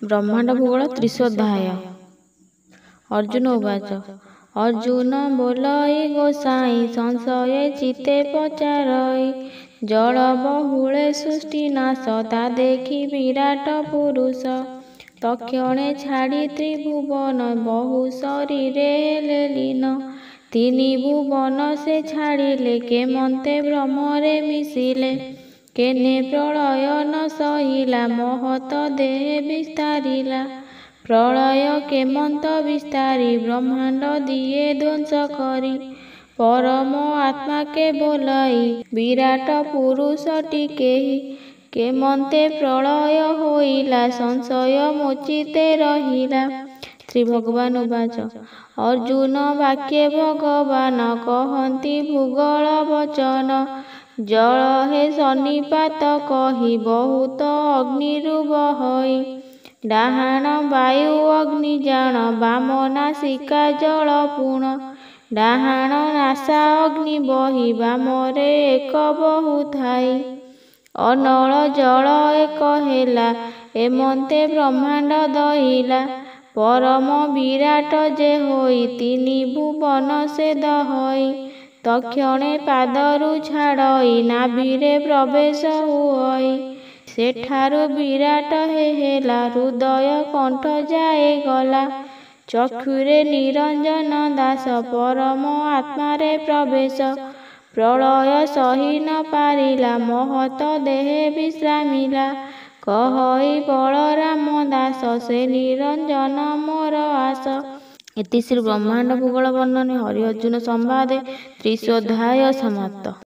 ब्रह्मांड भूगोल त्रिशोध्याय। अर्जुन उवाच अर्जुन बोलई गोसाई संशय चित्ते पचारई जल बहुले सृष्टि नाश ता देखी विराट पुरुष तक्षणे छाड़ी त्रिभुवन बहु शरीरे हेले लीन तिनि भुवन से छाड़िले केमंते ब्रह्मरे मिशिले केने प्रलय न सहिला महत देह विस्तारिला प्रलय केमंत विस्तारी ब्रह्मांड दिए ध्वंस करी परम आत्मा के बोलाई विराट पुरुष टिकेहि केमंते प्रलय होइला संशय मोचिते रहिला। श्री भगवान उवाच अर्जुन वाक्ये भगवान कहन्ति भूगोल वचन जल हे सन्निपात कही बहुत अग्निरु बहई डाहाण वायु अग्नि जान बाम नासिका जल पुण डाहाण नासा अग्नि बही बामरे एक बहु थाई अनल जल एक हेला एमंते ब्रह्मांड दहिला परम विराट जे होई तिनि भुवन से दहई तक्षणे पादरु छाड़ई नाभिरे प्रवेश हुई सेठारु विराट हेला हृदय कंठ जाए गला चक्षुरे निरंजन दास परम आत्मारे प्रवेश प्रलय सही न पारिला महत देहे विश्रामिला कहई बलराम दास से निरंजन मोर आस। इति श्री ब्रह्मांड भूगोल वर्णने हरि अर्जुन संवादे त्रिशोध्याय समाप्त।